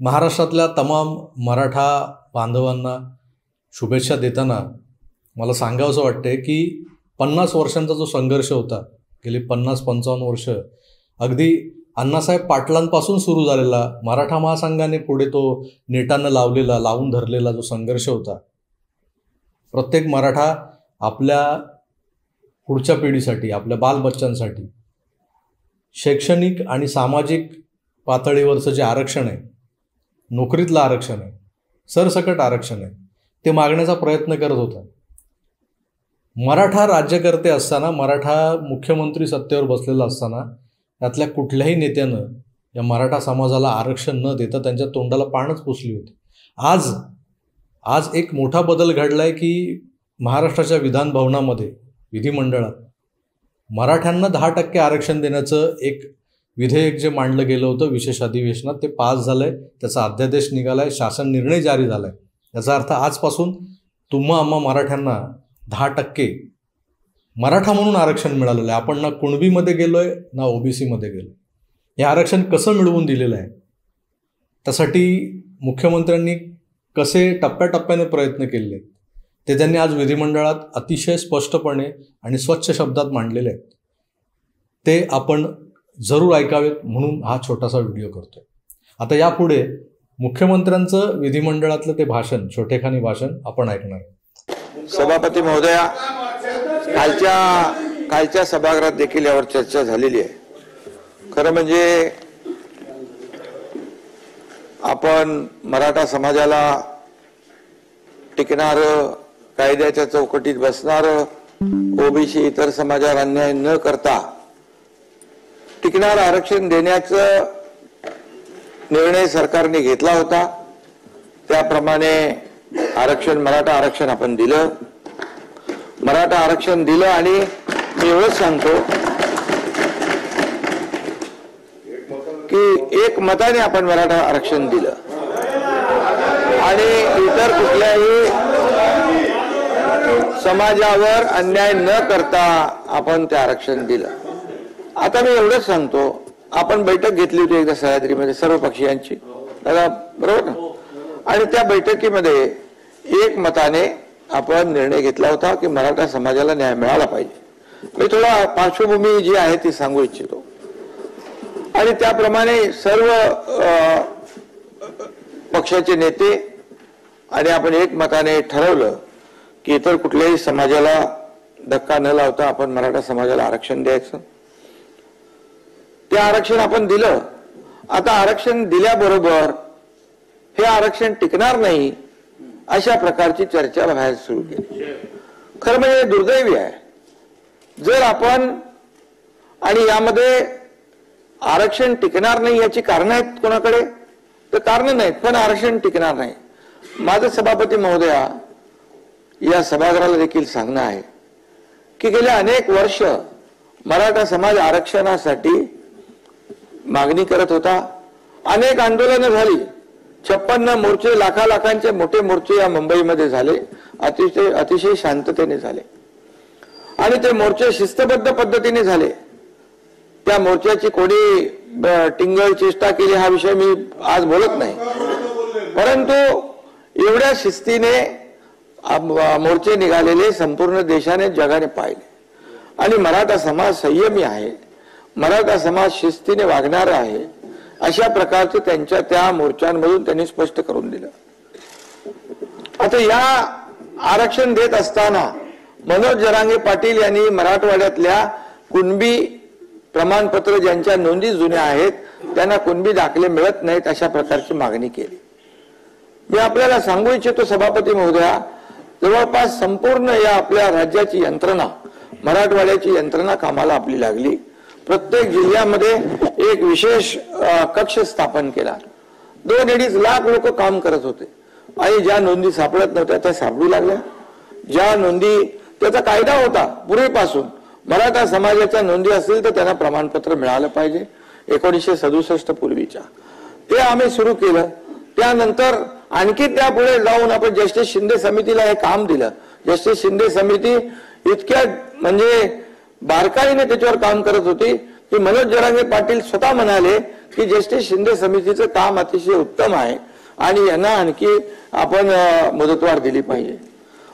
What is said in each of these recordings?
महाराष्ट्रातल्या तमाम मराठा बांधवांना शुभेच्छा देताना मला सांगावंसं वाटते की 50 वर्षांचा जो संघर्ष होता, गेली 50-55 वर्ष अगदी अण्णासाहेब पाटलांपासून सुरू झालेला, मराठा महासंघाने पुढे तो नेटानं लावून धरलेला जो संघर्ष होता, प्रत्येक मराठा आपल्या पुढच्या पिढीसाठी, आपल्या बालबच्चांसाठी शैक्षणिक आणि सामाजिक पातळीवरचं जे आरक्षण आहे, नोकरीतलं आरक्षण आहे, सरसकट आरक्षण आहे, ते मागण्याचा प्रयत्न करत होता. मराठा राज्यकर्ते असताना, मराठा मुख्यमंत्री सत्तेवर बसलेला असताना त्यातल्या कुठल्याही नेत्यानं या मराठा समाजाला आरक्षण न देता त्यांच्या तोंडाला पानच पुसली होती. आज एक मोठा बदल घडलाय की महाराष्ट्राच्या विधान भवनामध्ये, विधिमंडळात मराठ्यांना 10% आरक्षण देण्याचं एक विधेयक जे मांडलं गेलं होतं विशेष अधिवेशनात, ते पास झालंय, त्याचा अध्यादेश निघालाय, शासन निर्णय जारी झालाय. याचा अर्थ आजपासून तुम्हा आम्हा मराठ्यांना 10% मराठा म्हणून आरक्षण मिळालेलं आहे. आपण ना कुणबीमध्ये गेलोय ना ओबीसीमध्ये गेलो. हे आरक्षण कसं मिळवून दिलेलं आहे, त्यासाठी मुख्यमंत्र्यांनी कसे टप्प्याटप्प्याने प्रयत्न केले ते त्यांनी आज विधिमंडळात अतिशय स्पष्टपणे आणि स्वच्छ शब्दात मांडलेले आहेत. ते आपण जरूर ऐकावेत म्हणून हा छोटासा व्हिडिओ करतोय. आता यापुढे मुख्यमंत्र्यांचं विधिमंडळातलं ते भाषण, छोटेखानी भाषण आपण ऐकणार. सभापती महोदया, कालच्या सभागृहात देखील यावर चर्चा झालेली आहे. खरं म्हणजे आपण मराठा समाजाला टिकणार, कायद्याच्या चौकटीत बसणार, ओबीसी इतर समाजावर अन्याय न करता टिकणार आरक्षण देण्याचा निर्णय सरकारने घेतला होता. त्याप्रमाणे मराठा आरक्षण आपण दिलं. मराठा आरक्षण दिलं आणि मी एवढंच सांगतो की एक मताने आपण मराठा आरक्षण दिलं आणि इतर कुठल्याही समाजावर अन्याय न करता आपण ते आरक्षण दिलं. आता मी एवढंच सांगतो, आपण बैठक घेतली होती एकदा सह्याद्रीमध्ये सर्व पक्षीयांची, बरोबर ना, आणि त्या बैठकीमध्ये एक मताने आपण निर्णय घेतला होता की मराठा समाजाला न्याय मिळाला पाहिजे. मी थोडा पार्श्वभूमी जी आहे ती सांगू इच्छितो. आणि त्याप्रमाणे सर्व पक्षाचे नेते आणि आपण एक मताने ठरवलं की इतर कुठल्याही समाजाला धक्का न लावता आपण मराठा समाजाला आरक्षण द्यायचं. ते आरक्षण आपण दिलं. आता आरक्षण दिल्याबरोबर हे आरक्षण टिकणार नाही अशा प्रकारची चर्चा बाहेर सुरू केली. खरं म्हणजे दुर्दैवी आहे. जर आपण आणि यामध्ये आरक्षण टिकणार नाही याची कारण आहेत कोणाकडे, तर कारण नाहीत, पण आरक्षण टिकणार नाही. माझं सभापती महोदया या सभागृहाला देखील सांगणं आहे की गेल्या अनेक वर्ष मराठा समाज आरक्षणासाठी मागणी करत होता. अनेक आंदोलनं झाली, 56 मोर्चे, लाखांचे मोठे मोर्चे या मुंबईमध्ये झाले, अतिशय शांततेने झाले आणि ते मोर्चे शिस्तबद्ध पद्धतीने झाले. त्या मोर्चाची कोणी टिंगल चेष्टा केली हा विषय मी आज बोलत नाही, परंतु एवढ्या शिस्तीने मोर्चे निघालेले संपूर्ण देशाने, जगाने पाहिले. आणि मराठा समाज संयमी आहे, मराठा समाज शिस्तीने वागणारा आहे, अशा प्रकारचे त्यांच्या त्या मोर्चांमधून त्यांनी स्पष्ट करून दिलं. आता या आरक्षण देत असताना मनोज जरांगे पाटील यांनी मराठवाड्यातल्या कुणबी प्रमाणपत्र ज्यांच्या नोंदी जुन्या आहेत त्यांना कुणबी दाखले मिळत नाहीत अशा प्रकारची मागणी केली. मी आपल्याला सांगू इच्छितो सभापती महोदया, जवळपास संपूर्ण या आपल्या राज्याची यंत्रणा, मराठवाड्याची यंत्रणा कामाला आपली लागली. प्रत्येक जिल्ह्यामध्ये एक विशेष कक्ष स्थापन केला. 2-2.5 लाख लोक काम करत होते आणि ज्या नोंदी सापडत नव्हत्या त्या सापडू लागल्या. ज्या नोंदी, त्याचा कायदा होता पूर्वीपासून, मराठा समाजाच्या नोंदी असतील तर त्यांना प्रमाणपत्र मिळालं पाहिजे, 1967 पूर्वीच्या. ते आम्ही सुरू केलं. त्यानंतर आणखी त्यापुढे जाऊन आपण जस्टिस शिंदे समितीला हे काम दिलं. जस्टिस शिंदे समिती इतक्या म्हणजे बारकाईने त्याच्यावर काम करत होती की मनोज जरांगे पाटील स्वतः म्हणाले की जस्टिस शिंदे समितीचं काम अतिशय उत्तम आहे आणि यांना आणखी आपण मुदतवाढ दिली पाहिजे.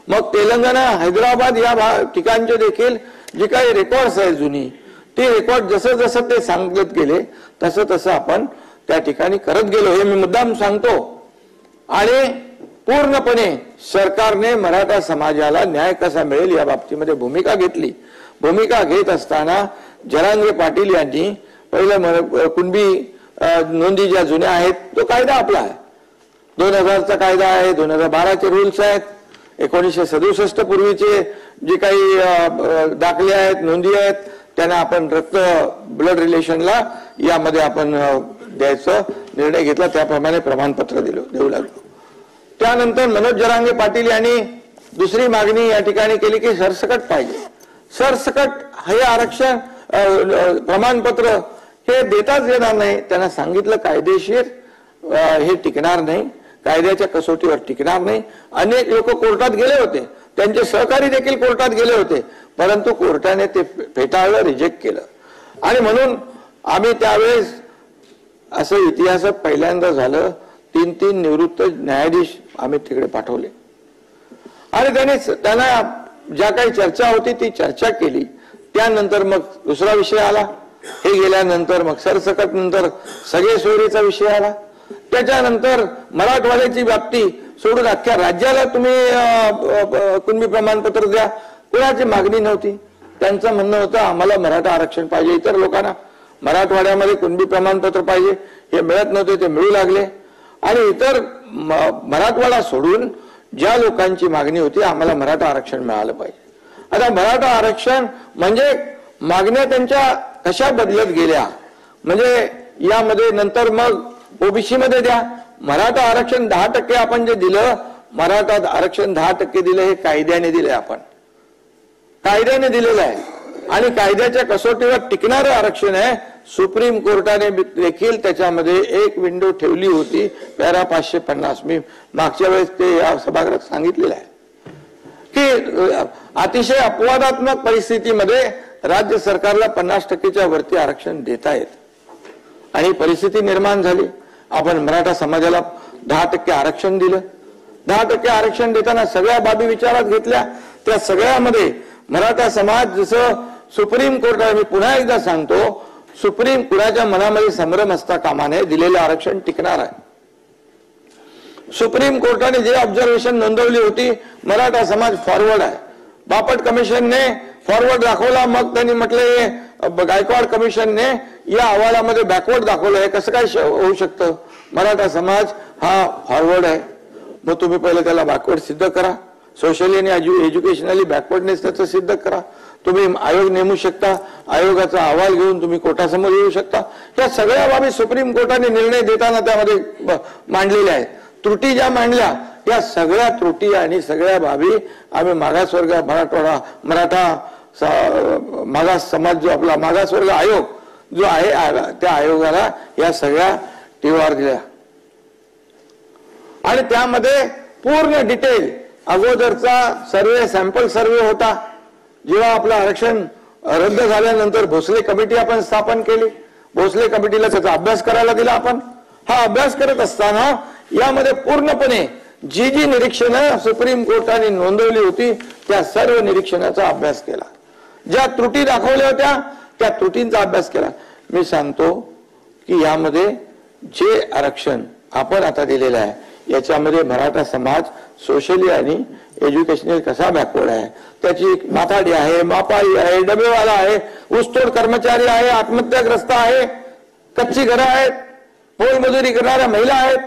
मग तेलंगणा, हैदराबाद या ठिकाणचे देखील जी काही रेकॉर्ड्स आहेत जुनी, ते रेकॉर्ड जसं जसं ते सांगत गेले तसं तसं आपण त्या ठिकाणी करत गेलो, हे मी मुद्दाम सांगतो. आणि पूर्णपणे सरकारने मराठा समाजाला न्याय कसा मिळेल या बाबतीमध्ये भूमिका घेतली. भूमिका घेत असताना जरांगे पाटील यांनी पहिलं कुणबी नोंदी ज्या जुन्या आहेत तो कायदा आपला आहे, 2000चा कायदा आहे, 2012चे रूल्स आहेत, 1967 पूर्वीचे जे काही दाखले आहेत, नोंदी आहेत, त्यांना आपण रक्त ब्लड रिलेशनला यामध्ये आपण द्यायचा निर्णय घेतला, त्याप्रमाणे प्रमाणपत्र देऊ लागलो. त्यानंतर मनोज जरांगे पाटील यांनी दुसरी मागणी या ठिकाणी केली की सरसकट पाहिजे. सरसकट हे आरक्षण प्रमाणपत्र हे देताच येणार नाही. त्यांना सांगितलं कायदेशीर हे टिकणार नाही, कायद्याच्या कसोटीवर टिकणार नाही. अनेक लोक कोर्टात गेले होते, त्यांचे सहकारी देखील कोर्टात गेले होते, परंतु कोर्टाने ते फेटाळलं, रिजेक्ट केलं. आणि म्हणून आम्ही त्यावेळेस असं इतिहासात पहिल्यांदा झालं, 3 निवृत्त न्यायाधीश आम्ही तिकडे पाठवले आणि त्यांना ज्या काही चर्चा होती ती चर्चा केली. त्यानंतर मग दुसरा विषय आला, हे गेल्यानंतर मग सरसकट नंतर सगळे सोयरीचा विषय आला. त्याच्यानंतर मराठवाड्याची व्याप्ती सोडून अख्ख्या राज्याला तुम्ही कुणबी प्रमाणपत्र द्या, कुणाची मागणी नव्हती. त्यांचं म्हणणं होतं आम्हाला मराठा आरक्षण पाहिजे, इतर लोकांना मराठवाड्यामध्ये कुणबी प्रमाणपत्र पाहिजे, हे मिळत नव्हते, ते मिळू लागले. आणि इतर मराठवाडा सोडून ज्या लोकांची मागणी होती आम्हाला मराठा आरक्षण मिळालं पाहिजे. आता मराठा आरक्षण म्हणजे मागण्या त्यांच्या कशा बदलत गेल्या, म्हणजे यामध्ये नंतर मग ओबीसी मध्ये द्या, मराठा आरक्षण 10% आपण जे दिलं, मराठा आरक्षण 10% दिलं, हे कायद्याने दिले, आपण कायद्याने दिलेलं आहे आणि कायद्याच्या कसोटीवर टिकणारं आरक्षण आहे. सुप्रीम कोर्टाने देखील त्याच्यामध्ये एक विंडो ठेवली होती, पॅरा 550. मी मागच्या वेळेस ते या सभागृहात सांगितलेलं आहे की अतिशय अपवादात्मक परिस्थितीमध्ये राज्य सरकारला 50%च्या वरती आरक्षण देता येत आणि परिस्थिती निर्माण झाली. आपण मराठा समाजाला 10% आरक्षण दिलं. 10% आरक्षण देताना सगळ्या बाबी विचारात घेतल्या. त्या सगळ्यामध्ये मराठा समाज जसं सुप्रीम कोर्टाने, मी पुन्हा एकदा सांगतो, सुप्रीम कोर्टाच्या मनामध्ये संभ्रम असता कामा नये, दिलेलं आरक्षण टिकणार आहे. सुप्रीम कोर्टाने जे ऑब्झर्वेशन नोंदवली होती, मराठा समाज फॉरवर्ड आहे. बापट कमिशनने फॉरवर्ड दाखवला, मग त्यांनी म्हटलं गायकवाड कमिशनने या अहवालामध्ये बॅकवर्ड दाखवलं. आहे कसं काय होऊ शकतं? मराठा समाज हा फॉरवर्ड आहे, मग तुम्ही पहिले त्याला बॅकवर्ड सिद्ध करा. सोशली आणि एज्युकेशनली बॅकवर्डनेस त्याचं सिद्ध करा. तुम्ही आयोग नेमू शकता, आयोगाचा अहवाल घेऊन तुम्ही कोर्टासमोर येऊ शकता. या सगळ्या बाबी सुप्रीम कोर्टाने निर्णय देताना त्यामध्ये मांडलेल्या आहेत. त्रुटी ज्या मांडल्या, या सगळ्या त्रुटी आणि सगळ्या बाबी आम्ही मागासवर्ग मराठा मागास समाज जो आपला मागासवर्ग आयोग जो आहे त्या आयोगाला या सगळ्या टीवार दिल्या आणि त्यामध्ये पूर्ण डिटेल अगोदरचा सर्वे, सॅम्पल सर्वे होता. जेव्हा आपलं आरक्षण रद्द झाल्यानंतर भोसले कमिटी आपण स्थापन केली, भोसले कमिटीला त्याचा अभ्यास करायला दिला. आपण हा अभ्यास करत असताना यामध्ये पूर्णपणे जी निरीक्षणं सुप्रीम कोर्टाने नोंदवली होती त्या सर्व निरीक्षणाचा अभ्यास केला. ज्या त्रुटी दाखवल्या होत्या त्या त्रुटींचा अभ्यास केला. मी सांगतो की यामध्ये जे आरक्षण आपण आता दिलेलं आहे याच्यामध्ये मराठा समाज सोशली आणि एज्युकेशनल कसा बॅकवर्ड आहे, त्याची माथाडी आहे, मापाळी आहे, डबेवाला आहे, ऊसतोड कर्मचारी आहे, आत्महत्याग्रस्त आहे, कच्ची घरं आहेत, पोळमजुरी करणाऱ्या महिला आहेत,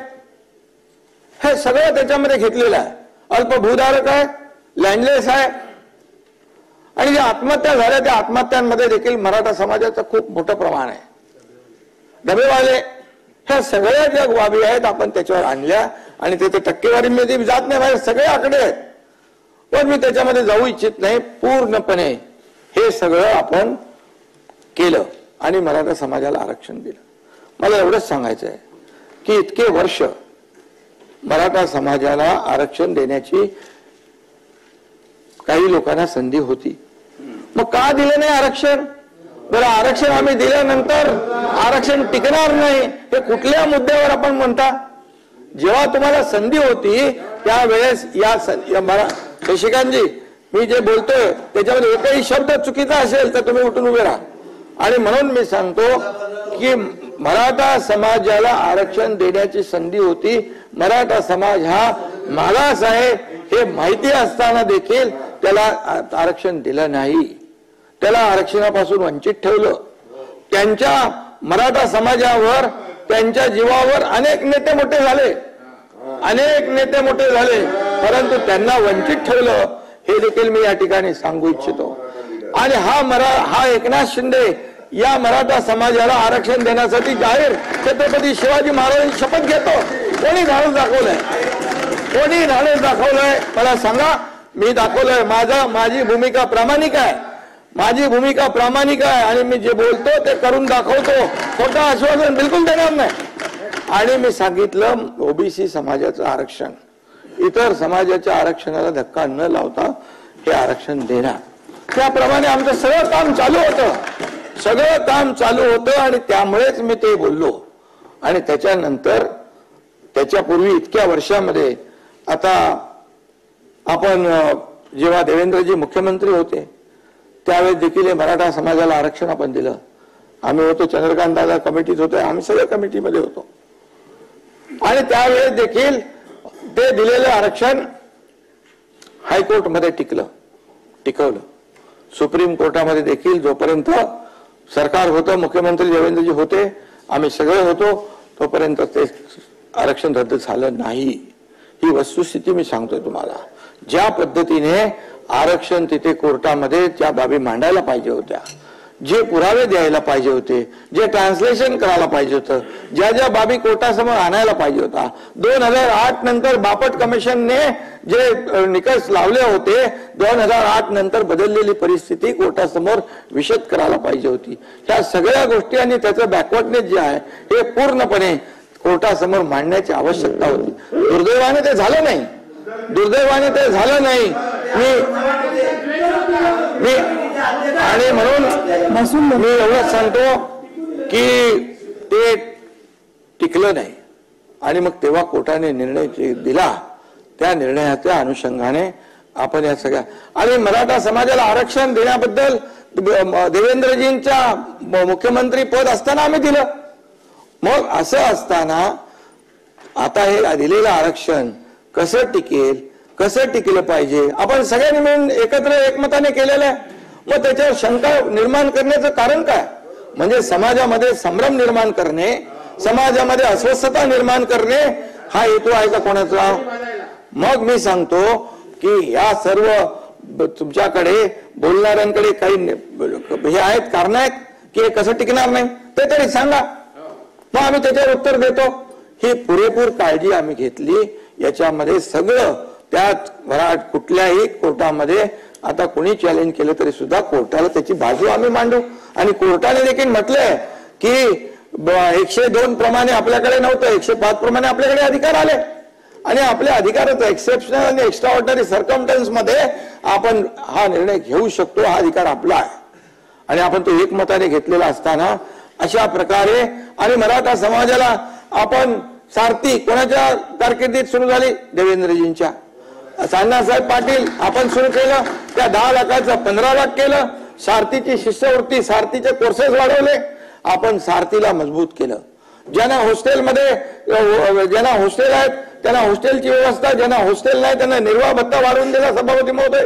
हे सगळं त्याच्यामध्ये घेतलेलं आहे. अल्प भूधारक आहे, लँडलेस आहे आणि ज्या आत्महत्या झाल्या त्या आत्महत्यांमध्ये देखील मराठा समाजाचं खूप मोठं प्रमाण आहे. डबेवाले, ह्या सगळ्या ज्या बाबी आहेत आपण त्याच्यावर आणल्या आणि ते टक्केवारीमध्ये जात नाही, माझे सगळे आकडे आहेत, पण मी त्याच्यामध्ये जाऊ इच्छित नाही. पूर्णपणे हे सगळं आपण केलं आणि मराठा समाजाला आरक्षण दिलं. मला एवढंच सांगायचं आहे की इतके वर्ष मराठा समाजाला आरक्षण देण्याची काही लोकांना संधी होती, मग का दिलं नाही आरक्षण? बरं आरक्षण आम्ही दिल्यानंतर आरक्षण टिकणार नाही हे कुठल्या मुद्द्यावर आपण म्हणता? जेव्हा तुम्हाला संधी होती त्यावेळेस शशिकांतजी मी जे बोलतोय त्याच्यामध्ये एकही शब्द चुकीचा असेल तर तुम्ही उठून उभे राहा. आणि म्हणून मी सांगतो की मराठा समाजाला आरक्षण देण्याची संधी होती. मराठा समाज हा मागास आहे हे माहिती असताना देखील त्याला आरक्षण दिलं नाही. त्याला आरक्षणापासून वंचित ठेवलं. त्यांच्या मराठा समाजावर त्यांच्या जीवावर अनेक नेते मोठे झाले, परंतु त्यांना वंचित ठेवलं हे देखील मी या ठिकाणी सांगू इच्छितो. आणि हा एकनाथ शिंदे या मराठा समाजाला आरक्षण देण्यासाठी जाहीर छत्रपती शिवाजी महाराजांची शपथ घेतो. कोणी धाडस दाखवलंय? मला सांगा. मी दाखवलंय. माझी भूमिका प्रामाणिक आहे आणि मी जे बोलतो ते करून दाखवतो. खोटं आश्वासन बिलकुल देणार नाही. आणि मी सांगितलं ओबीसी समाजाचं आरक्षण इतर समाजाच्या आरक्षणाला धक्का न लावता हे आरक्षण देणार. त्याप्रमाणे आमचं सगळं काम चालू होतं आणि त्यामुळेच मी ते बोललो. आणि त्याच्यानंतर त्याच्यापूर्वी इतक्या वर्षामध्ये आता आपण जेव्हा देवेंद्रजी मुख्यमंत्री होते त्यावेळेस देखील मराठा समाजाला आरक्षण आपण दिलं. आम्ही होतो चंद्रकांत दादा कमिटीत होते, आम्ही सगळ्या कमिटीमध्ये होतो. आणि त्यावेळेस देखील ते दिलेलं आरक्षण हायकोर्टमध्ये टिकवलं. सुप्रीम कोर्टामध्ये देखील जोपर्यंत सरकार होतं, मुख्यमंत्री देवेंद्रजी होते, आम्ही सगळे होतो, तोपर्यंत ते आरक्षण रद्द झालं नाही. ही वस्तुस्थिती मी सांगतोय तुम्हाला. ज्या पद्धतीने आरक्षण तिथे कोर्टामध्ये त्या बाबी मांडायला पाहिजे होत्या, जे पुरावे द्यायला पाहिजे होते, जे ट्रान्सलेशन करायला पाहिजे होतं, ज्या बाबी कोर्टासमोर आणायला पाहिजे होता, 2008 नंतर बापट कमिशनने जे निकष लावले होते, 2008 नंतर बदललेली परिस्थिती कोर्टासमोर विशद करायला पाहिजे होती. ह्या सगळ्या गोष्टी आणि त्याचं बॅकवर्डनेस जे आहे हे पूर्णपणे कोर्टासमोर मांडण्याची आवश्यकता होती. दुर्दैवाने ते झालं नाही. आणि म्हणून मी एवढंच सांगतो की ते टिकलं नाही. आणि मग तेव्हा कोर्टाने निर्णय दिला, त्या निर्णयाच्या अनुषंगाने आपण या सगळ्या आणि मराठा समाजाला आरक्षण देण्याबद्दल देवेंद्रजींच्या मुख्यमंत्री पद असताना आम्ही दिलं. मग असं असताना आता हे दिलेलं आरक्षण कसं टिकलं पाहिजे आपण सगळ्यांनी मिळून एकमताने केलेलं आहे. मग त्याच्यावर शंका निर्माण करण्याचं कारण काय? म्हणजे समाजामध्ये संभ्रम निर्माण करणे, समाजामध्ये अस्वस्थता निर्माण करणे हा हेतू आहे का कोणाचा? मग मी सांगतो की या सर्व तुमच्याकडे बोलणाऱ्यांकडे काही हे आहेत, कारण आहेत की हे कसं टिकणार नाही ते तरी सांगा. मग आम्ही त्याच्यावर उत्तर देतो. ही पुरेपूर काळजी आम्ही घेतली. याच्यामध्ये सगळं त्यात कुठल्याही कोर्टामध्ये आता कोणी चॅलेंज केलं तरी सुद्धा कोर्टाला त्याची बाजू आम्ही मांडू. आणि कोर्टाने देखील म्हटलंय की 102 प्रमाणे आपल्याकडे नव्हतं, 105 प्रमाणे आपल्याकडे अधिकार आले आणि आपल्या अधिकाराचा एक्सेप्शनल आणि एक्स्ट्रा ऑर्डिनरी सर्कमस्टन्स मध्ये आपण हा निर्णय घेऊ शकतो. हा अधिकार आपला आहे आणि आपण तो एकमताने घेतलेला असताना अशा प्रकारे आणि मराठा समाजाला आपण सारथी कोणाच्या कारकिर्दीत सुरू झाली? देवेंद्रजींच्या. अण्णासाहेब पाटील आपण सुरू केलं, त्या 10 लाखाचं 15 लाख केलं. सारथीची शिष्यवृत्ती, सारथीचे कोर्सेस वाढवले. आपण सारथीला मजबूत केलं. ज्यांना हॉस्टेल आहेत त्यांना हॉस्टेलची व्यवस्था, ज्यांना हॉस्टेल नाही त्यांना निर्वाह भत्ता वाढवून दिला सभापती महोदय.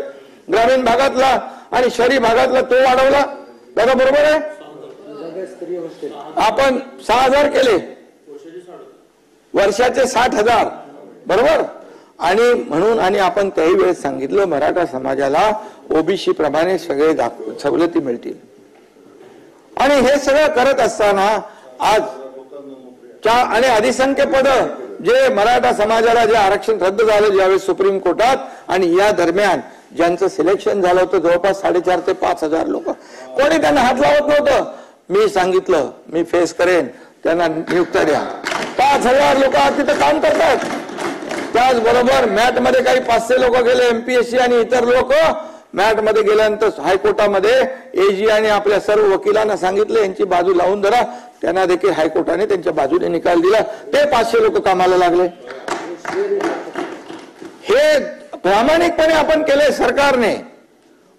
ग्रामीण भागातला आणि शहरी भागातला तो वाढवला. दादा बरोबर आहे. आपण 6,000 केले, वर्षाचे 60,000 बरोबर. आणि म्हणून आणि आपण त्याही वेळेस सांगितलं मराठा समाजाला ओबीसी प्रमाणे सगळे सवलती मिळतील. आणि हे सगळं करत असताना आज आणि अधिसंख्य पद जे मराठा समाजाला जे आरक्षण रद्द झालं ज्यावेळेस सुप्रीम कोर्टात, आणि या दरम्यान ज्यांचं सिलेक्शन झालं होतं जवळपास 4,500 ते 5,000 लोक, कोणी त्यांना हात लावत नव्हतं. मी सांगितलं मी फेस करेन, त्यांना नियुक्त्या द्या. 5,000 लोक तिथं काम करतात. त्याचबरोबर मॅट मध्ये काही 500 लोक गेले, एमपीएससी आणि इतर लोक मॅटमध्ये गेल्यानंतर हायकोर्टामध्ये एजी आणि आपल्या सर्व वकिलांना सांगितलं यांची बाजू लावून धरा, त्यांना देखील हायकोर्टाने त्यांच्या बाजूने निकाल दिला, ते 500 लोक कामाला लागले. हे प्रामाणिकपणे आपण केले, सरकारने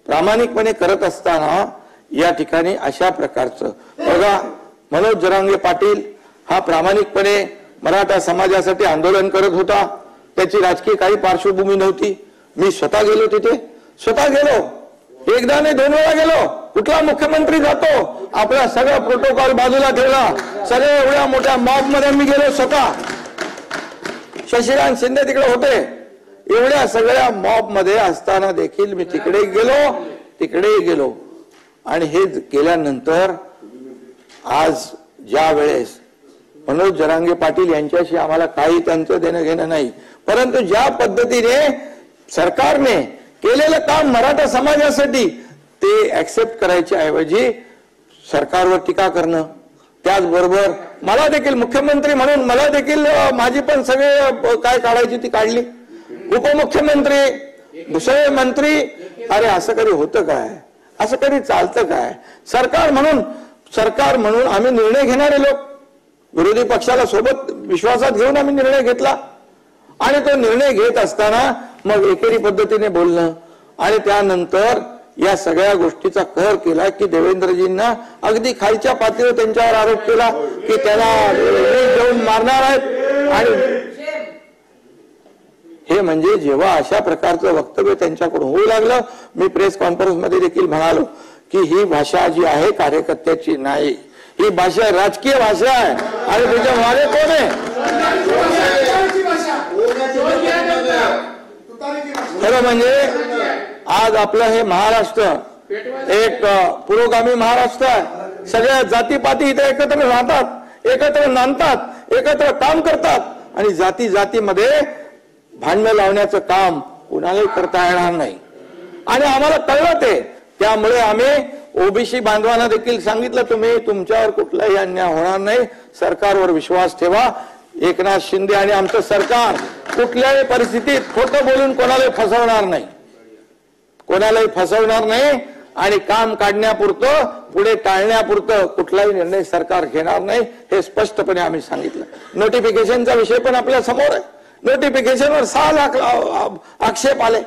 प्रामाणिकपणे करत असताना या ठिकाणी अशा प्रकारचं बघा. मनोज जरांगे पाटील हा प्रामाणिकपणे मराठा समाजासाठी आंदोलन करत होता, त्याची राजकीय काही पार्श्वभूमी नव्हती. मी स्वतः गेलो तिथे, स्वतः गेलो, एकदा नाही 2 वेळा गेलो. कुठला मुख्यमंत्री जातो आपला सगळा प्रोटोकॉल बाजूला ठेवला, सगळे एवढ्या मोठ्या मॉब मध्ये मी गेलो स्वतः. शशिकांत शिंदे तिकडे होते, एवढ्या सगळ्या मॉब मध्ये असताना देखील मी तिकडे गेलो. आणि हे केल्यानंतर आज ज्या वेळेस मनोज जरांगे पाटील यांच्याशी आम्हाला काही त्यांचं देणं घेणं नाही, परंतु ज्या पद्धतीने सरकारने केलेलं काम मराठा समाजासाठी ते ऍक्सेप्ट करायच्या ऐवजी सरकारवर टीका करणं, त्याचबरोबर मला देखील मुख्यमंत्री म्हणून मला देखील माझी पण सगळे काय काढायची ती काढली, उपमुख्यमंत्री दुसरे मंत्री. अरे असं कधी होतं काय, असं कधी चालतं काय? सरकार म्हणून आम्ही निर्णय घेणारे लोक, विरोधी पक्षाला सोबत विश्वासात घेऊन आम्ही निर्णय घेतला आणि तो निर्णय घेत असताना मग एकेरी पद्धतीने बोलणं आणि त्यानंतर या सगळ्या गोष्टीचा कहर केला की देवेंद्रजींना अगदी खालच्या पातळीवर त्यांच्यावर आरोप केला की त्याला देऊन मारणार आहेत. आणि हे म्हणजे जेव्हा अशा प्रकारचं वक्तव्य त्यांच्याकडून होऊ लागलं, मी प्रेस कॉन्फरन्समध्ये देखील म्हणालो की ही भाषा जी आहे कार्यकर्त्याची नाही, ही भाषा राजकीय भाषा आहे. आणि त्याच्या मागे कोण आहे? खरं म्हणजे आज आपलं हे महाराष्ट्र एक पुरोगामी महाराष्ट्र आहे. सगळ्या जातीपाती इथे एकत्र राहतात, एकत्र नांदतात, एकत्र काम करतात आणि जातीमध्ये भांडण लावण्याचं काम कुणालाही करता येणार नाही. आणि आम्हाला कळलं ते, त्यामुळे आम्ही ओबीसी बांधवांना देखील सांगितलं तुम्ही तुमच्यावर कुठलाही अन्याय होणार नाही, सरकारवर विश्वास ठेवा. एकनाथ शिंदे आणि आमचं सरकार कुठल्याही परिस्थितीत खोटं बोलून कोणालाही फसवणार नाही आणि काम काढण्यापुरतं पुढे टाळण्यापुरतं कुठलाही निर्णय सरकार घेणार नाही, हे स्पष्टपणे आम्ही सांगितलं. नोटिफिकेशनचा विषय पण आपल्या समोर आहे. नोटिफिकेशनवर 6 लाख आक्षेप आले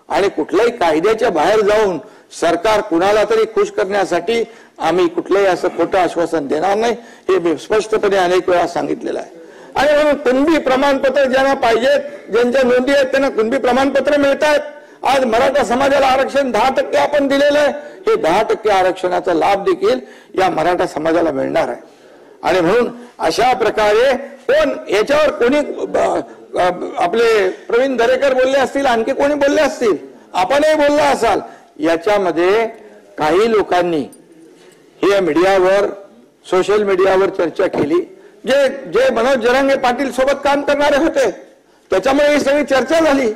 आणि कुठल्याही कायद्याच्या बाहेर जाऊन सरकार कुणाला तरी खुश करण्यासाठी आम्ही कुठलंही असं खोटं आश्वासन देणार नाही, हे मी स्पष्टपणे अनेक वेळा सांगितलेलं आहे. आणि म्हणून कुणबी प्रमाणपत्र ज्यांना पाहिजेत, ज्यांच्या नोंदी आहेत त्यांना कुणबी प्रमाणपत्र मिळत आहेत. आज मराठा समाजाला आरक्षण 10% आपण दिलेलं आहे, हे 10% आरक्षणाचा लाभ देखील या मराठा समाजाला मिळणार आहे. आणि म्हणून अशा प्रकारे याच्यावर कोणी आपले प्रवीण दरेकर बोलले असतील, आणखी कोणी बोलले असतील, आपणही बोलला असाल, याच्यामध्ये काही लोकांनी हे मीडियावर सोशल मीडियावर चर्चा केली, जे मनोज जरांगे पाटील सोबत काम करणारे होते, त्याच्यामुळे ही सगळी चर्चा झाली.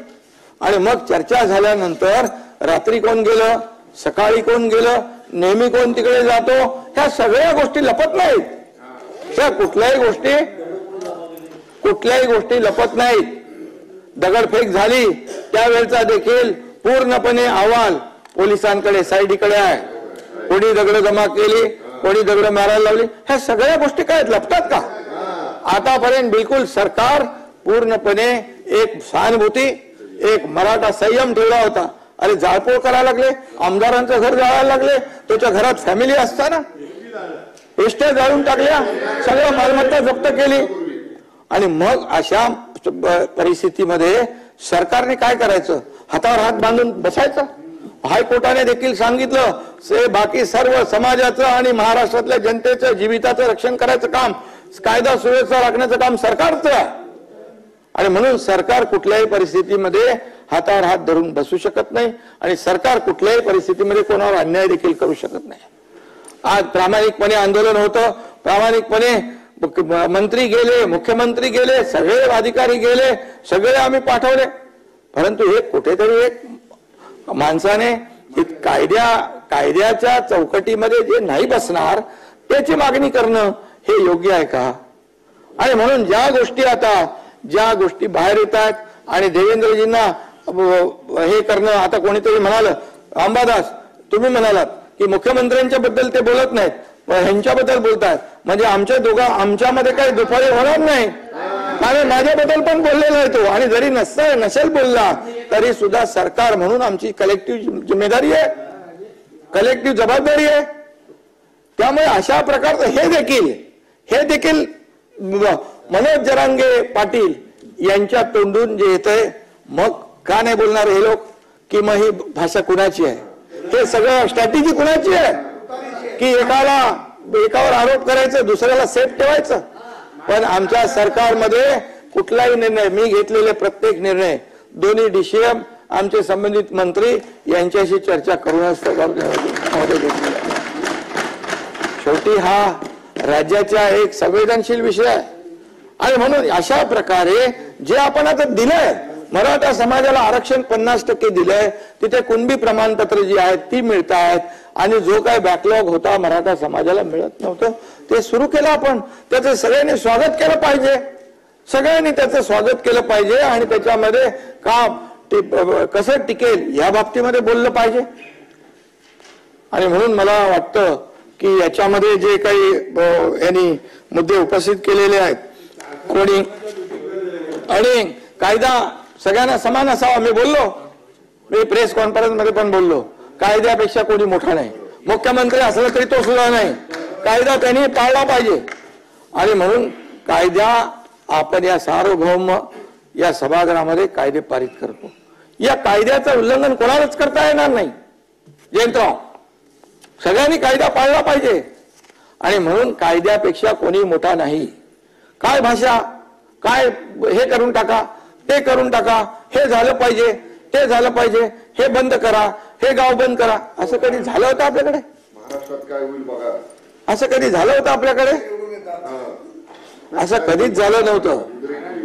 आणि मग चर्चा झाल्यानंतर रात्री कोण गेलं, सकाळी कोण गेलं, नेहमी कोण तिकडे जातो, ह्या सगळ्या गोष्टी लपत नाहीत. त्या कुठल्याही गोष्टी लपत नाहीत. दगडफेक झाली त्यावेळेचा देखील पूर्णपणे अहवाल पोलिसांकडे साईडीकडे आहे. कोणी दगड जमा केली, कोणी दगड मारायला लावली, ह्या सगळ्या गोष्टी काय लपतात का? आतापर्यंत बिलकुल सरकार पूर्णपणे एक सहानुभूती, एक मराठा संयम ठेवला होता. अरे जाळपोळ करायला लागले, आमदारांचं घर जाळायला लागले, त्याच्या घरात फॅमिली असताना एसट्या जाळून टाकल्या, सगळ्या मालमत्ता जप्त केली. आणि मग अशा परिस्थितीमध्ये सरकारने काय करायचं? हातावर हात बांधून बसायचं? हायकोर्टाने देखील सांगितलं बाकी सर्व समाजाचं आणि महाराष्ट्रातल्या जनतेचं जीविताचं रक्षण करायचं काम, कायदा सुव्यवस्था राखण्याचं काम सरकारचं आहे. आणि म्हणून सरकार कुठल्याही परिस्थितीमध्ये हातावर हात धरून बसू शकत नाही आणि सरकार कुठल्याही परिस्थितीमध्ये कोणावर अन्याय देखील करू शकत नाही. आज प्रामाणिकपणे आंदोलन होतं, प्रामाणिकपणे मंत्री गेले, मुख्यमंत्री गेले, सगळे अधिकारी गेले, सगळे आम्ही पाठवले. परंतु हे कुठेतरी एक माणसाने कायद्याच्या चौकटीमध्ये जे नाही बसणार त्याची मागणी करणं हे योग्य आहे का? आणि म्हणून ज्या गोष्टी बाहेर येतात आणि देवेंद्रजींना हे करणं, आता कोणीतरी म्हणालं अंबादास तुम्ही म्हणालात की मुख्यमंत्र्यांच्या बद्दल ते बोलत नाहीत, ह्यांच्याबद्दल बोलतात, म्हणजे आमच्यामध्ये काही दुपारी होणार नाही, कारण माझ्याबद्दल पण बोललेला आहे तो, आणि जरी नसेल बोलला तरी सुद्धा सरकार म्हणून आमची कलेक्टिव्ह जिम्मेदारी आहे, कलेक्टिव्ह जबाबदारी आहे. त्यामुळे अशा प्रकारचं हे देखील मनोज जरांगे पाटील यांच्या तोंडून जे येतंय, मग का नाही बोलणार हे लोक की मग ही भाषा कुणाची आहे, हे सगळं स्ट्रॅटेजी कुणाची आहे की एकावर आरोप करायचं, दुसऱ्याला सेफ ठेवायचं. पण आमच्या सरकारमध्ये कुठलाही निर्णय, मी घेतलेले प्रत्येक निर्णय दोन्ही DCM आमचे संबंधित मंत्री यांच्याशी चर्चा करूनच शेवटी हा राज्याचा एक संवेदनशील विषय आहे. आणि म्हणून अशा प्रकारे जे आपण आता दिलंय, मराठा समाजाला आरक्षण 50% दिलंय, तिथे कुणबी प्रमाणपत्र जी आहेत ती मिळत आहेत, आणि जो काही बॅकलॉग होता मराठा समाजाला मिळत नव्हतं ते सुरू केलं आपण. त्याचं सगळ्यांनी स्वागत केलं पाहिजे, सगळ्यांनी त्याचं स्वागत केलं पाहिजे, आणि त्याच्यामध्ये कसं टिकेल या बाबतीमध्ये बोललं पाहिजे. आणि म्हणून मला वाटतं की याच्यामध्ये जे काही यांनी मुद्दे उपस्थित केलेले आहेत कोणी, आणि कायदा सगळ्यांना समान असावा, मी बोललो, मी प्रेस कॉन्फरन्स मध्ये पण बोललो, कायद्यापेक्षा कोणी मोठा नाही, मुख्यमंत्री असला तरी तो सुद्धा नाही, कायदा त्यांनी पाळला पाहिजे. आणि म्हणून कायदा आपण या सार्वभौम या सभागृहामध्ये कायदे पारित करतो, या कायद्याचं उल्लंघन कोणालाच करता येणार नाही. जयंतराव, सगळ्यांनी कायदा पाळला पाहिजे, आणि म्हणून कायद्यापेक्षा कोणी मोठा नाही. काय भाषा, काय हे करून टाका, ते करून टाका, हे झालं पाहिजे, ते झालं पाहिजे, हे बंद करा, हे गाव बंद करा, असं कधी झालं होतं आपल्याकडे? असं कधी झालं होतं आपल्याकडे? असं कधीच झालं नव्हतं.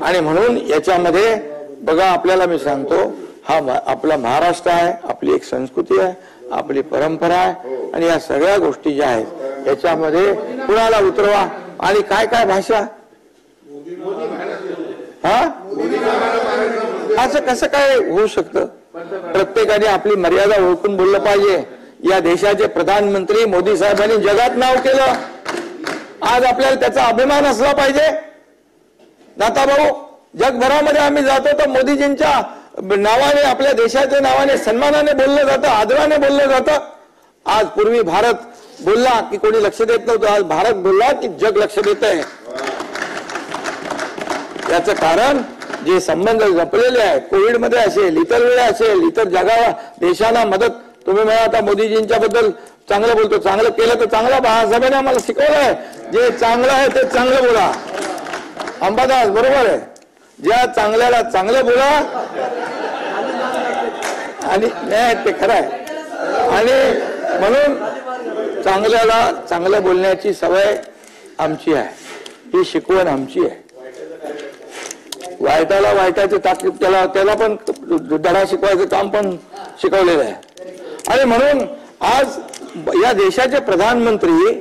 आणि म्हणून याच्यामध्ये बघा, आपल्याला मी सांगतो, हा आपला महाराष्ट्र आहे, आपली एक संस्कृती आहे, आपली परंपरा आहे, आणि या सगळ्या गोष्टी ज्या आहेत याच्यामध्ये कुणाला उतरवा, आणि काय काय भाषा, असं कसं काय होऊ शकतं? प्रत्येकाने आपली मर्यादा ओळखून बोललं पाहिजे. या देशाचे प्रधानमंत्री मोदी साहेबांनी जगात नाव केलं, आज आपल्याला त्याचा अभिमान असला पाहिजे. दाताभाऊ, जगभरामध्ये आम्ही जातो तर मोदीजींच्या नावाने, आपल्या देशाच्या नावाने सन्मानाने बोललं जातं, आदराने बोललं जातं. आज पूर्वी भारत बोलला की कोणी लक्ष देत नव्हतं, आज भारत बोलला की जग लक्ष देत आहे. याचं कारण जे संबंध जपलेले आहेत, कोविडमध्ये असेल, इतर वेळा असेल, इतर जगाला देशाला मदत. तुम्ही म्हणा आता मोदीजींच्या बद्दल चांगलं बोलतो, चांगलं केलं तर चांगलं, महासभेने आम्हाला शिकवलंय, जे चांगलं आहे ते चांगलं बोला. अंबादास बरोबर आहे, ज्या चांगल्याला चांगलं बोला, आणि नाही ते खरं आहे. आणि म्हणून चांगल्याला चांगलं बोलण्याची सवय आमची आहे, ही शिकवण आमची आहे. वाईटाला वाईटाची ताकीद, त्याला पण धडा शिकवायचं काम पण शिकवलेलं आहे. आणि म्हणून आज या देशाचे प्रधानमंत्री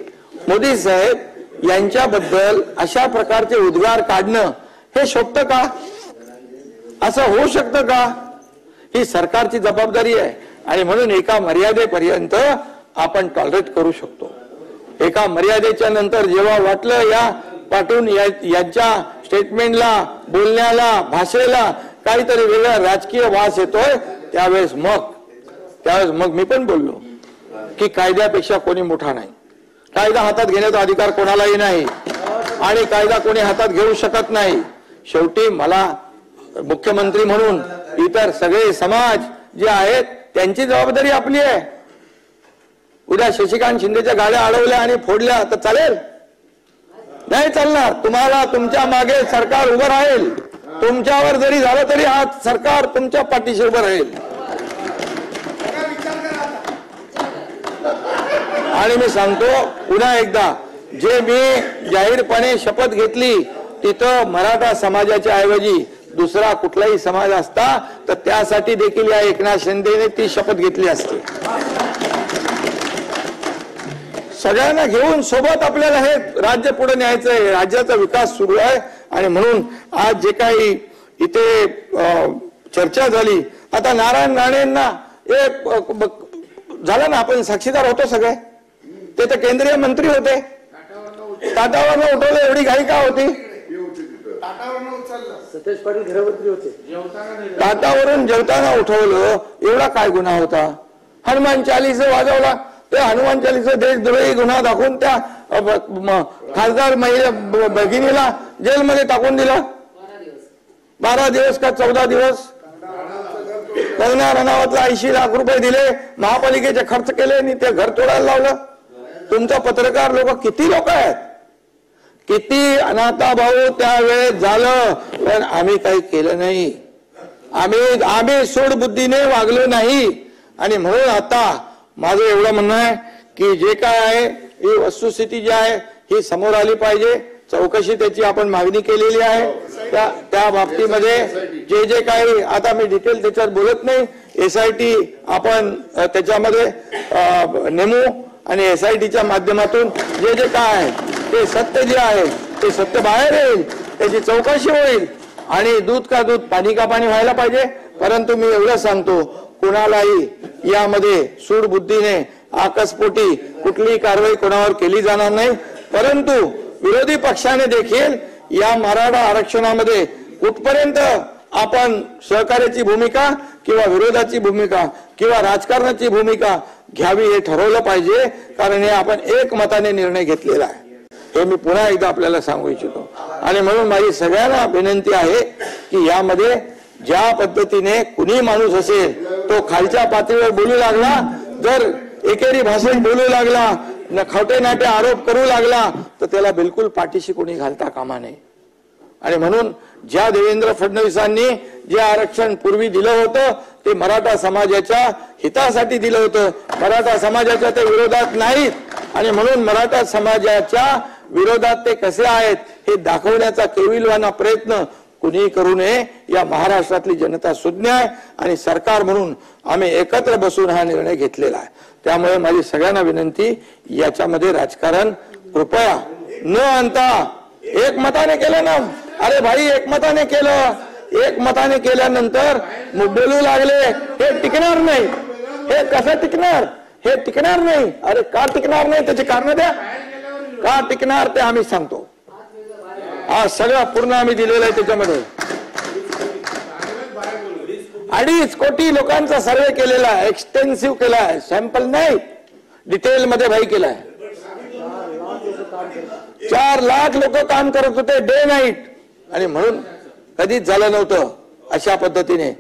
मोदी साहेब यांच्याबद्दल अशा प्रकारचे उद्गार काढणं हे शोभतं का? असं होऊ शकतं का? ही सरकारची जबाबदारी आहे. आणि म्हणून एका मर्यादेपर्यंत आपण टॉलरेट करू शकतो. एका मर्यादेच्या नंतर जेव्हा वाटलं या पाठवून यांच्या स्टेटमेंटला, बोलण्याला, भाषेला काहीतरी वेगळा राजकीय वास येतोय, त्यावेळेस मग मी पण बोललो की कायद्यापेक्षा कोणी मोठा नाही, कायदा हातात घेण्याचा अधिकार कोणालाही नाही, आणि कायदा कोणी हातात घेऊ शकत नाही. शेवटी मला मुख्यमंत्री म्हणून इतर सगळे समाज जे आहेत त्यांची जबाबदारी आपली आहे. उद्या शशिकांत शिंदेच्या गाड्या अडवल्या आणि फोडल्या तर चालेल? नाही चालणार. तुम्हाला तुमच्या मागे सरकार उभं राहील, तुमच्यावर जरी झालं तरी हा सरकार तुमच्या पाठीशी उभं राहील. आणि मी सांगतो पुन्हा एकदा, जे मी जाहीरपणे शपथ घेतली तिथं मराठा समाजाच्या ऐवजी दुसरा कुठलाही समाज असता तर त्यासाठी देखील या एकनाथ शिंदेने ती शपथ घेतली असती. सगळ्यांना घेऊन सोबत आपल्याला हे राज्य पुढे न्यायचंय, राज्याचा विकास सुरू आहे. आणि म्हणून आज जे काही इथे चर्चा झाली, आता नारायण राणेंना एक झालं ना, आपण साक्षीदार होतो सगळे. ते तर केंद्रीय मंत्री होते, ताटावरनं उठवलं, एवढी घाई का होती? सतेज पाटील गृहमंत्री होते, ताटावरून जेवताना उठवलं, एवढा काय गुन्हा होता? हनुमान चालीस वाजवला, ते हनुमान चालीस देशद्रोही गुन्हा दाखवून त्या खासदार महिला भगिनीला जेलमध्ये टाकून दिला. 12 दिवस का 14 दिवस. कंगना रनावतला 80 लाख रुपये दिले, महापालिकेचे खर्च केले आणि ते घर तोडायला लावलं. तुमचा पत्रकार लोक किती लोक आहेत, किती अनाथा भाऊ त्यावेळेस झालं, पण आम्ही काही केलं नाही. आम्ही सूडबुद्धीने वागलो नाही. आणि म्हणून आता माझं एवढं म्हणणं आहे की जे काय आहे ही वस्तुस्थिती जी आहे ही समोर आली पाहिजे. चौकशी त्याची आपण मागणी केलेली आहे. त्या बाबतीमध्ये जे जे काही, आता मी डिटेल त्याच्यावर बोलत नाही, SIT आपण त्याच्यामध्ये नेमू आणि SITच्या माध्यमातून जे जे काय आहे ते सत्य जे आहे ते सत्य बाहेर येईल, त्याची चौकशी होईल आणि दूध का दूध पाणी का पाणी व्हायला पाहिजे. परंतु मी एवढं सांगतो, कोणालाही यामध्ये सूडबुद्धीने आकस्पोटी कुठलीही कारवाई कोणावर केली जाणार नाही. परंतु विरोधी पक्षाने देखील या मराठा आरक्षणामध्ये कुठपर्यंत आपण सहकार्याची भूमिका किंवा विरोधाची भूमिका किंवा राजकारणाची भूमिका घ्यावी हे ठरवलं पाहिजे. कारण हे आपण एकमताने निर्णय घेतलेला आहे, हे मी पुन्हा एकदा आपल्याला सांगू इच्छितो. आणि म्हणून माझी सगळ्यांना विनंती आहे की यामध्ये ज्या पद्धतीने कुणी माणूस असेल तो खालच्या पातळीवर बोलू लागला, जर एकेरी भाषेत बोलू लागला, खोटे नाटे आरोप करू लागला, तर त्याला बिलकुल पाठीशी कोणी घालता कामा नये. आणि म्हणून ज्या देवेंद्र फडणवीसांनी जे आरक्षण पूर्वी दिलं होतं ते मराठा समाजाच्या हितासाठी दिलं होतं, मराठा समाजाच्या ते विरोधात नाहीत. आणि म्हणून मराठा समाजाच्या विरोधात ते कसे आहेत हे दाखवण्याचा केविलवाना प्रयत्न कुणी करू नये. या महाराष्ट्रातली जनता सुज्ञ आहे आणि सरकार म्हणून आम्ही एकत्र बसून हा निर्णय घेतलेला आहे. त्यामुळे माझी सगळ्यांना विनंती, याच्यामध्ये राजकारण कृपया न आणता एकमताने केलं ना. अरे भाई, एकमताने केलं, एकमताने केल्यानंतर बोलू लागले, हे टिकणार नाही. हे कसं टिकणार? हे टिकणार नाही. अरे का टिकणार नाही त्याची कारण द्या. का टिकणार ते आम्ही सांगतो. हा सगळं पूर्ण आम्ही दिलेलं आहे. त्याच्यामध्ये 2.5 कोटी लोकांचा सर्वे केलेला आहे, एक्सटेन्सिव्ह केला आहे, सॅम्पल नाही, डिटेल मध्ये भाई केलाय. 4 लाख लोक काम करत होते डे नाईट. आणि म्हणून कधीच झालं नव्हतं अशा पद्धतीने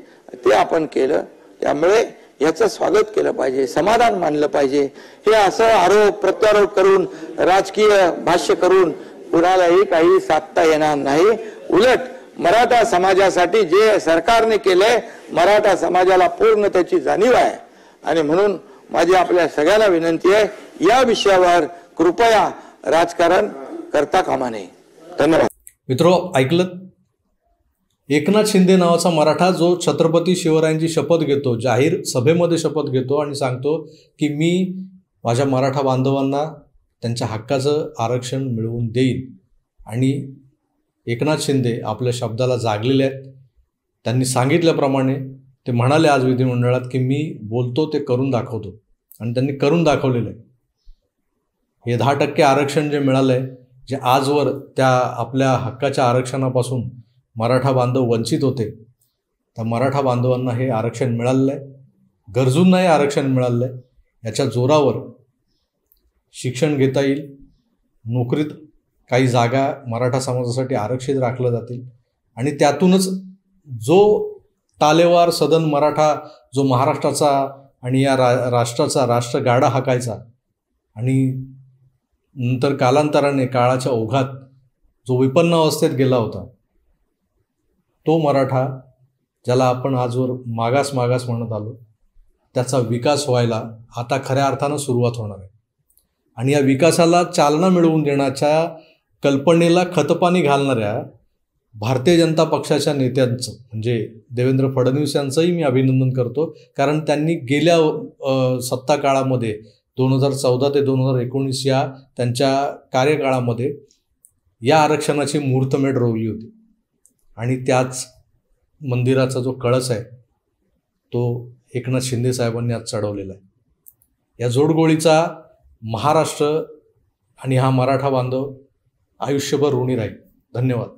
ते आपण केलं. त्यामुळे याचं स्वागत केलं पाहिजे, समाधान मानलं पाहिजे. हे असं आरोप प्रत्यारोप करून राजकीय भाष्य करून कुणालाही काही साधता येणार नाही. उलट मराठा समाजासाठी जे सरकारने केलंय, मराठा समाजाला पूर्ण त्याची जाणीव आहे. आणि म्हणून माझी आपल्या सगळ्यांना विनंती आहे, या विषयावर कृपया राजकारण करता कामा नये. धन्यवाद. मित्रो, ऐकलं, एकनाथ शिंदे नावाचा मराठा जो छत्रपती शिवरायांची शपथ घेतो, जाहीर सभेमध्ये शपथ घेतो आणि सांगतो की मी माझ्या मराठा बांधवांना त्यांच्या हक्काचं आरक्षण मिळवून देईल. आणि एकनाथ शिंदे आपल्या शब्दाला जागलेले आहेत. त्यांनी सांगितल्याप्रमाणे ते म्हणाले आज विधिमंडळात की मी बोलतो ते करून दाखवतो, आणि त्यांनी करून दाखवलेलं आहे. हे 10% आरक्षण जे मिळालं आहे, जे आजवर त्या आपल्या हक्काच्या आरक्षणापासून मराठा बांधव वंचित होते, त्या मराठा बांधवांना हे आरक्षण मिळालेलं आहे. गरजूंना हे आरक्षण मिळालेलं आहे. याच्या जोरावर शिक्षण घेता येईल, नोकरीत काही जागा मराठा समाजासाठी आरक्षित राखल्या जातील. आणि त्यातूनच जो तालेवार सदन मराठा जो महाराष्ट्राचा आणि या राष्ट्राचा राष्ट्रगाडा हाकायचा आणि नंतर कालांतराने काळाच्या ओघात जो विपन्न अवस्थेत गेला होता, तो मराठा ज्याला आपण आजवर मागास म्हणत आलो, त्याचा विकास व्हायला आता खऱ्या अर्थानं सुरुवात होणार आहे. आणि या विकासाला चालना मिळवून देण्याच्या कल्पनेला खतपाणी घालणाऱ्या भारतीय जनता पक्षाच्या नेत्यांचं म्हणजे देवेंद्र फडणवीस यांचंही मी अभिनंदन करतो. कारण त्यांनी गेल्या सत्ता काळामध्ये 2014 ते 2019 या त्यांच्या कार्यकाळामध्ये या आरक्षणाची मुहूर्तमेढ रोवली होती. आणि त्याच मंदिराचा जो कळस आहे तो एकनाथ शिंदे साहेबांनी आज चढवलेला आहे. या जोडगोळीचा महाराष्ट्र आणि हा मराठा बांधव आयुष्यभर ऋणी राहील. धन्यवाद.